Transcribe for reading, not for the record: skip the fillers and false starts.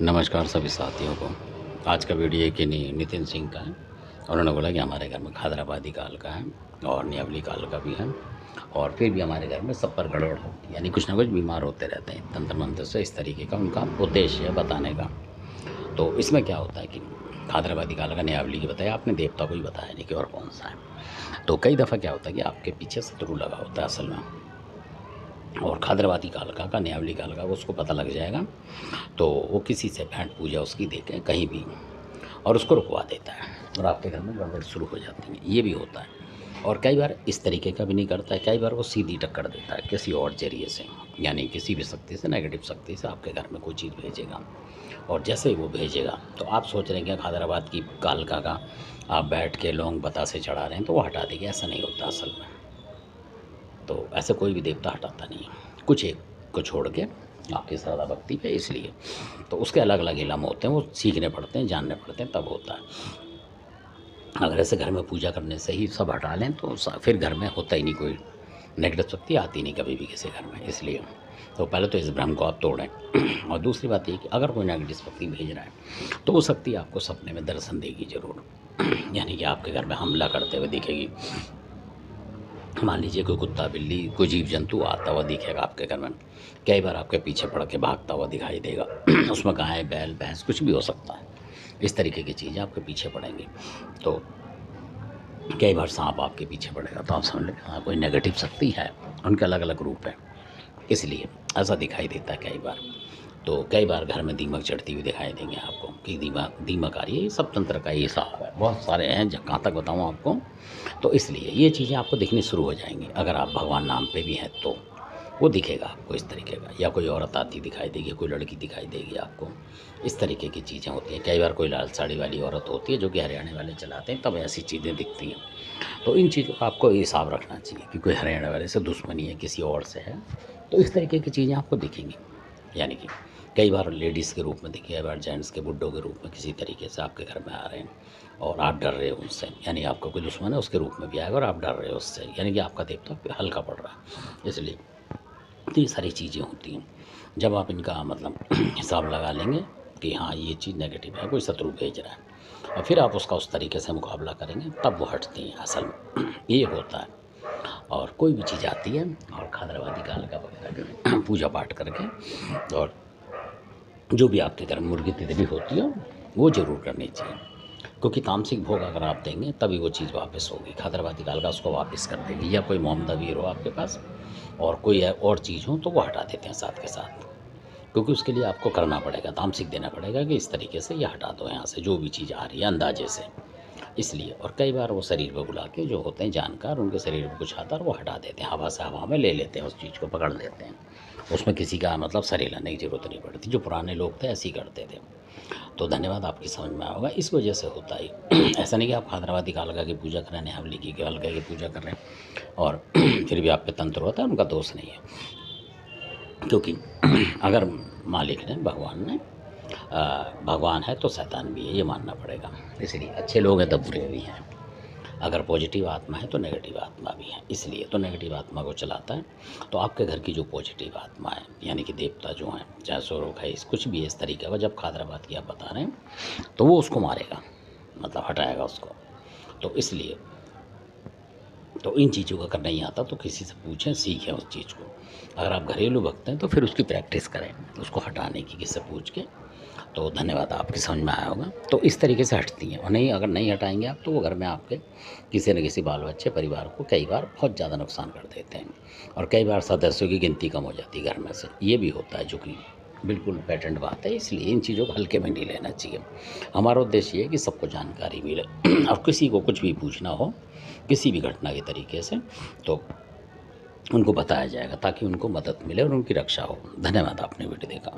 नमस्कार सभी साथियों को। आज का वीडियो एक ही नितिन सिंह का है। उन्होंने बोला कि हमारे घर में खादराबादी काल का है और न्यावली काल का भी है, और फिर भी हमारे घर में सब पर गड़बड़ होती है, यानी कुछ ना कुछ बीमार होते रहते हैं तंत्र मंत्र से। इस तरीके का उनका उद्देश्य है बताने का। तो इसमें क्या होता है कि खादराबादी काल का, न्यावली की बताया आपने, देवता को ही बताया नहीं कि और कौन सा है। तो कई दफ़ा क्या होता है कि आपके पीछे शत्रु लगा होता है असल में, और खादराबादी काल का न्यावली काल का उसको पता लग जाएगा तो वो किसी से भेंट पूजा उसकी देके कहीं भी, और उसको रुकवा देता है और आपके घर में गड़बड़ शुरू हो जाती है। ये भी होता है। और कई बार इस तरीके का भी नहीं करता है, कई बार वो सीधी टक्कर देता है किसी और जरिए से, यानी किसी भी शक्ति से, नेगेटिव शक्ति से आपके घर में कोई चीज़ भेजेगा। और जैसे ही वो भेजेगा तो आप सोच रहे हैं कि हैदराबाद की कालका का आप बैठ के लौंग बता से चढ़ा रहे हैं तो वो हटा देगी। ऐसा नहीं होता असल में। तो ऐसे कोई भी देवता हटाता नहीं है, कुछ एक को छोड़ के आपकी श्रद्धा भक्ति पे। इसलिए तो उसके अलग अलग इलम होते हैं, वो सीखने पड़ते हैं, जानने पड़ते हैं, तब होता है। अगर ऐसे घर में पूजा करने से ही सब हटा लें तो फिर घर में होता ही नहीं, कोई नेगेटिव शक्ति आती नहीं कभी भी किसी घर में। इसलिए तो पहले तो इस भ्रम को आप तोड़ें। और दूसरी बात ये कि अगर कोई नेगेटिव शक्ति भेज रहा है तो वो शक्ति आपको सपने में दर्शन देगी ज़रूर। यानी कि आपके घर में हमला करते हुए दिखेगी। मान लीजिए कोई कुत्ता, बिल्ली, कोई जीव जंतु आता हुआ दिखेगा आपके घर में, कई बार आपके पीछे पड़ के भागता हुआ दिखाई देगा। उसमें गाय, बैल, भैंस कुछ भी हो सकता है। इस तरीके की चीज़ें आपके पीछे पड़ेंगी। तो कई बार सांप आपके पीछे पड़ेगा तो आप समझ लें हाँ कोई नेगेटिव शक्ति है। उनके अलग अलग रूप हैं, इसलिए ऐसा दिखाई देता है कई बार। तो कई बार घर में दीमक चढ़ती हुई दिखाई देंगे आपको कि दीमक आ रही है। ये सब तंत्र का ही हिसाब है, बहुत सारे हैं कहाँ तक बताऊँ आपको। तो इसलिए ये चीज़ें आपको दिखनी शुरू हो जाएंगी। अगर आप भगवान नाम पे भी हैं तो वो दिखेगा आपको इस तरीके का, या कोई औरत आती दिखाई देगी, कोई लड़की दिखाई देगी आपको। इस तरीके की चीज़ें होती हैं। कई बार कोई लाल साड़ी वाली औरत होती है जो कि हरियाणा वाले चलाते हैं, तब ऐसी चीज़ें दिखती हैं। तो इन चीज़ों का आपको हिसाब रखना चाहिए कि कोई हरियाणा वाले से दुश्मनी है, किसी और से है, तो इस तरीके की चीज़ें आपको दिखेंगी। यानी कि कई बार लेडीज़ के रूप में दिखे, कई बार जेंट्स के, बुड्ढों के रूप में किसी तरीके से आपके घर में आ रहे हैं और आप डर रहे हो उनसे, यानी आपका कोई दुश्मन है उसके रूप में भी आएगा और आप डर रहे हो उससे, यानी कि आपका देवता हल्का पड़ रहा है। इसलिए इतनी सारी चीज़ें होती हैं। जब आप इनका मतलब हिसाब लगा लेंगे कि हाँ ये चीज़ नेगेटिव है, कोई शत्रु भेज रहा है, और फिर आप उसका उस तरीके से मुकाबला करेंगे तब वो हटती हैं असल में। ये होता है। और कोई भी चीज़ आती है और खादराबादी काल का वगैरह पूजा पाठ करके, और जो भी आपके घर में मुर्गी तितली होती है वो ज़रूर करनी चाहिए, क्योंकि तामसिक भोग अगर आप देंगे तभी वो चीज़ वापस होगी। खादराबादी काल का उसको वापस कर देगी। या कोई मोमदा वीर हो आपके पास और कोई और चीज़ हो तो वो हटा देते हैं साथ के साथ, क्योंकि उसके लिए आपको करना पड़ेगा, तामसिक देना पड़ेगा कि इस तरीके से ये हटा दो यहाँ से जो भी चीज़ आ रही है अंदाजे से। इसलिए और कई बार वो शरीर पे बुला के जो होते हैं जानकार, उनके शरीर पे कुछ आता है और वो हटा देते हैं, हवा से हवा में ले लेते हैं, उस चीज़ को पकड़ लेते हैं। उसमें किसी का मतलब शरीर लाने की ज़रूरत नहीं पड़ती। जो पुराने लोग थे ऐसे ही करते थे। तो धन्यवाद, आपकी समझ में आया होगा। इस वजह से होता है। ऐसा नहीं कि आप हैदराबादी कालका की पूजा कर रहे हैं, न्यावली की कालका की पूजा कर रहे हैं और फिर भी आप पे तंत्र होता है, उनका दोष नहीं है। क्योंकि अगर मालिक ने, भगवान ने, भगवान है तो शैतान भी है, ये मानना पड़ेगा। इसलिए अच्छे लोग हैं तो बुरे भी हैं। अगर पॉजिटिव आत्मा है तो नेगेटिव आत्मा भी है। इसलिए तो नेगेटिव आत्मा को चलाता है। तो आपके घर की जो पॉजिटिव आत्मा है, यानी कि देवता जो हैं, चाहे स्वरूप है, इस कुछ भी इस तरीके का, जब खादराबाद की आप बता रहे हैं तो वो उसको मारेगा, मतलब हटाएगा उसको। तो इसलिए तो इन चीज़ों का अगर नहीं आता तो किसी से पूछें, सीखें उस चीज़ को। अगर आप घरेलू भक्त हैं तो फिर उसकी प्रैक्टिस करें, उसको हटाने की किसी से पूछ के। तो धन्यवाद, आपकी समझ में आया होगा। तो इस तरीके से हटती हैं, और नहीं अगर नहीं हटाएंगे आप तो वो घर में आपके किसी न किसी बाल बच्चे, परिवार को कई बार बहुत ज़्यादा नुकसान कर देते हैं, और कई बार सदस्यों की गिनती कम हो जाती है घर में से। ये भी होता है, जो कि बिल्कुल पेटेंट बात है। इसलिए इन चीज़ों को हल्के में नहीं लेना चाहिए। हमारा उद्देश्य ये है कि सबको जानकारी मिले और किसी को कुछ भी पूछना हो किसी भी घटना के तरीके से तो उनको बताया जाएगा, ताकि उनको मदद मिले और उनकी रक्षा हो। धन्यवाद, आपने वीडियो देखा।